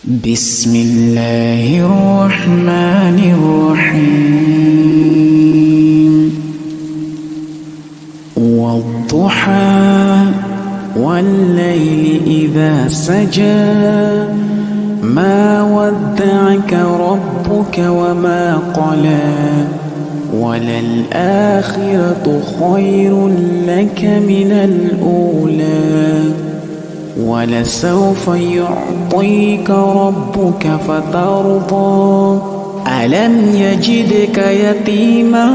بسم الله الرحمن الرحيم والضحى والليل إذا سجى ما ودعك ربك وما قلى وللآخرة خير لك من الأولى ولسوف يعطيك ربك فترضى ألم يجدك يتيما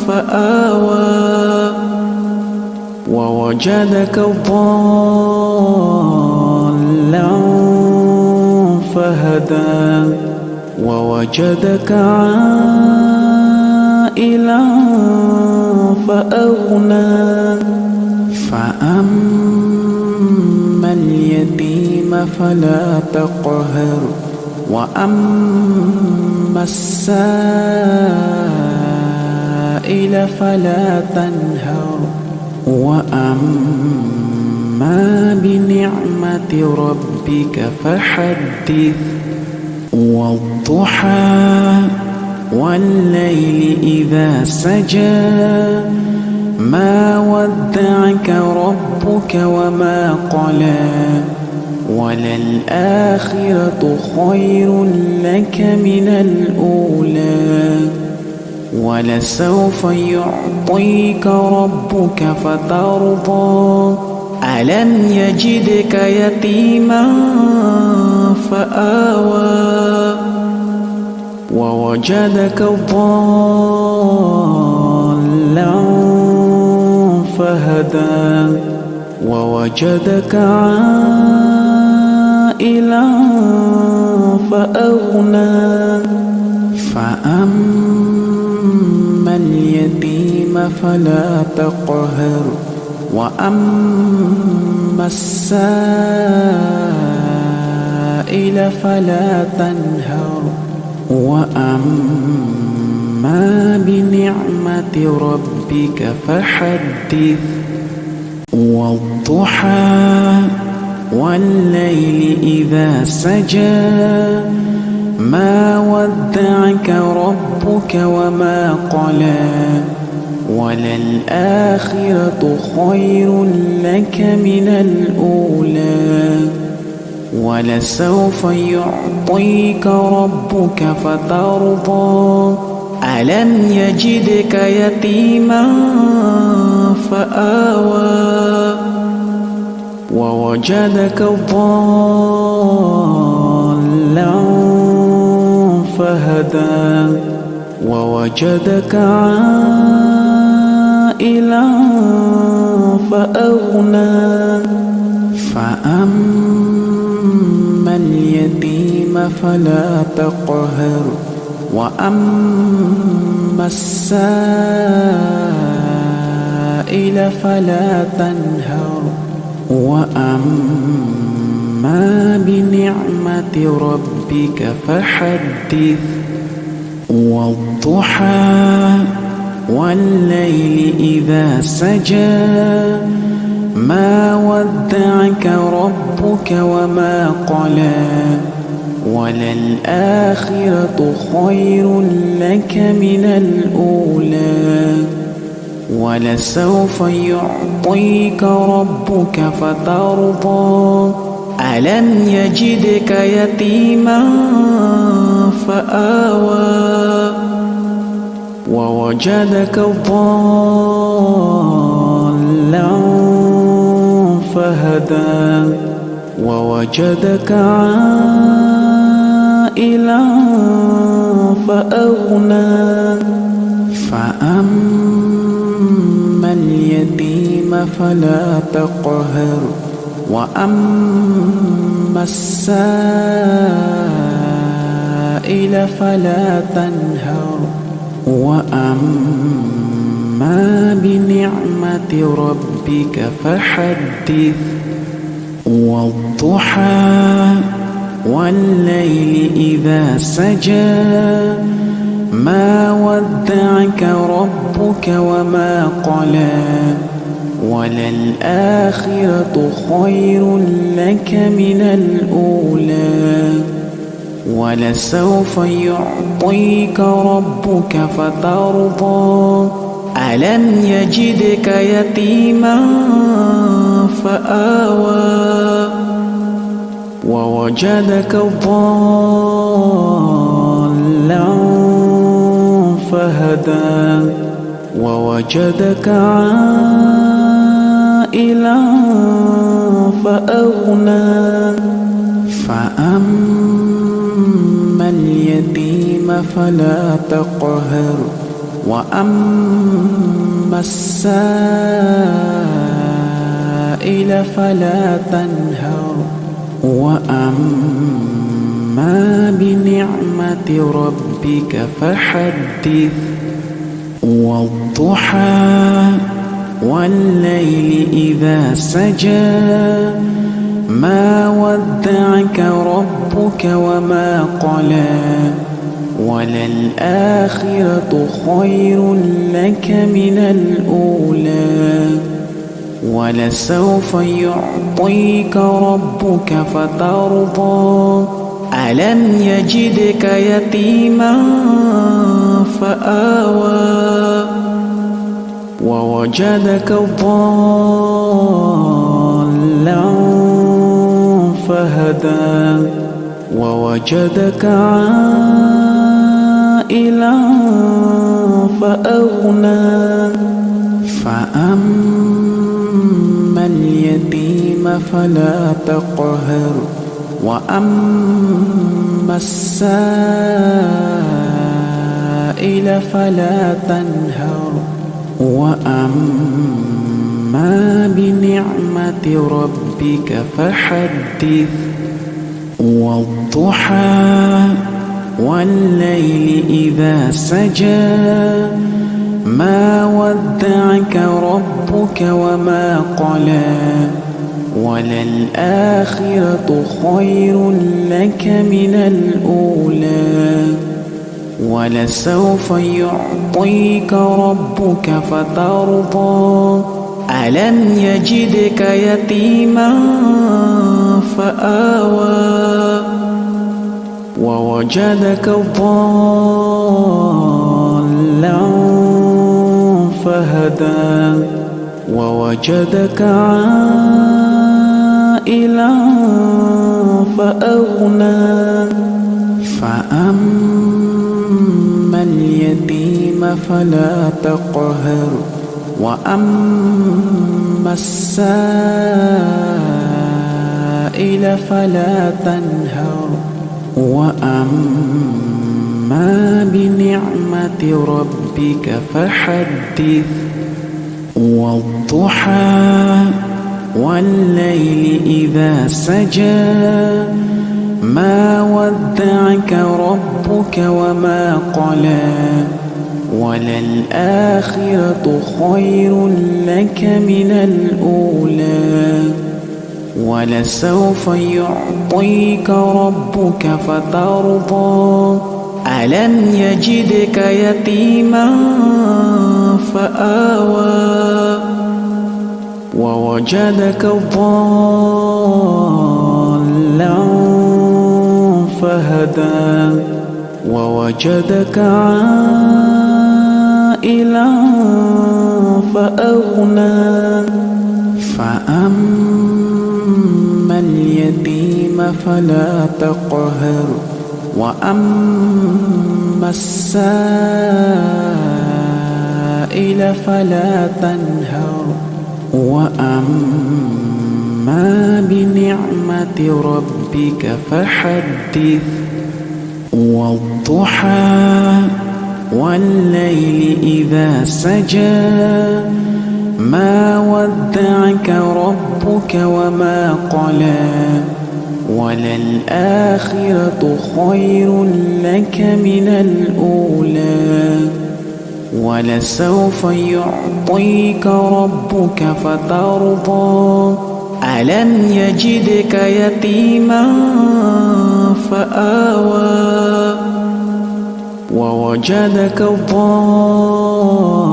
فآوى ووجدك ضالا فهدى ووجدك عائلا فأغنى فأما اليتيم فلا تقهر وأما السائل فلا تنهر وأما بنعمة ربك فحدث والضحى والليل إذا سجى ما ودعك ربك وما قلى وللآخرة خير لك من الأولى ولسوف يعطيك ربك فترضى ألم يجدك يتيما فآوى ووجدك ضالا فهدى ووجدك عائلا فأغنى فأما اليتيم فلا تقهر وأما السائل فلا تنهر وأما بنعمة ربك فحدث والضحى والليل إذا سجى ما ودعك ربك وما قلى وللآخرة خير لك من الأولى ولسوف يعطيك ربك فترضى ألم يجدك يتيما فآوى ووجدك ضالا فهدى ووجدك عائلا فأغنى فأما اليتيم فلا تقهر وأما السائل فلا تنهر وأما بنعمة ربك فحدث والضحى والليل إذا سجى ما ودعك ربك وما قلى وللآخرة خير لك من الأولى ولسوف يعطيك ربك فترضى ألم يجدك يتيما فآوى ووجدك ضالا فهدى ووجدك عائلا فأغنى فأما اليتيم فلا تقهر وأما السائل فلا تنهر وأما بنعمة ربك فحدث والضحى والليل إذا سجى ما ودعك ربك وما قلى وللآخرة خير لك من الأولى ولسوف يعطيك ربك فترضى ألم يجدك يتيما فآوى ووجدك ضالا فهدى ووجدك عائلا فأغنى فأما اليتيم فلا تقهر وأما السائل فلا تنهر وأما بنعمة ربك فحدث والضحى والليل إذا سجى ما ودعك ربك وما قلى وللآخرة خير لك من الأولى ولسوف يعطيك ربك فترضى ألم يجدك يتيما فآوى ووجدك ضالا فهدى ووجدك عائلا فأغنى فأما اليتيم فلا تقهر وأما السائل فلا تنهر وأما بنعمة ربك فحدث والضحى والليل إذا سجى ما ودعك ربك وما قلى وللآخرة خير لك من الأولى ولسوف يعطيك ربك فترضى ألم يجدك يتيما فآوى ووجدك ضالا فهدى ووجدك عائلا فأغنى فأما اليتيم فلا تقهر وأما السائل فلا تنهر وأما بنعمة ربك فحدث والضحى والليل إذا سجى ما ودعك ربك وما قلى وللآخرة خير لك من الأولى ولسوف يعطيك ربك فترضى ألم يجدك يتيما فآوى ووجدك ضالا فهدى ووجدك عائلا فأغنى فأما اليتيم فلا تقهر وأما السائل فلا تنهر وأما بنعمة ربك فحدث والضحى والليل إذا سجى ما ودعك ربك وما قلى وللآخرة خير لك من الأولى ولسوف يعطيك ربك فترضى ألم يجدك يتيما فآوى ووجدك ضالا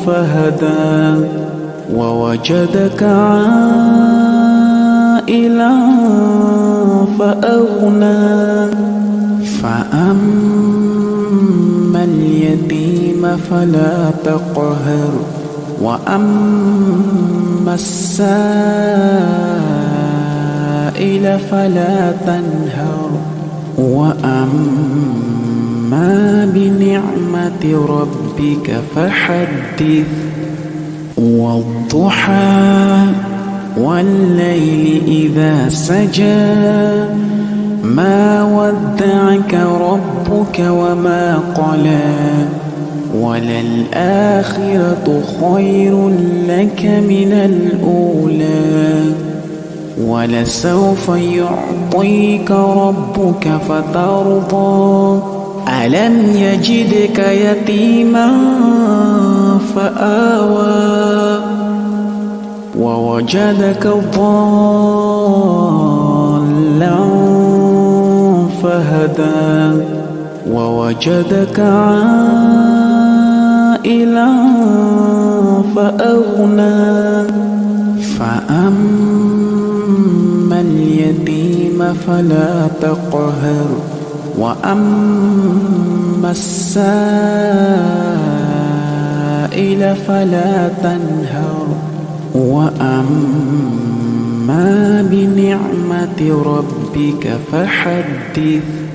فهدى ووجدك عائلا فأغنى فأما اليتيم فلا تقهر وأما السائل فلا تنهر وأما بنعمة ربك فحدث والضحى والليل إذا سجى ما ودعك ربك وما قلى وللآخرة خير لك من الأولى ولسوف يعطيك ربك فترضى ألم يجدك يتيما فآوى ووجدك ضالا فهدى ووجدك عائلا فأغنى فأما اليتيم فلا تقهر وأما السائل فلا تنهر وأما بنعمة ربك فحدث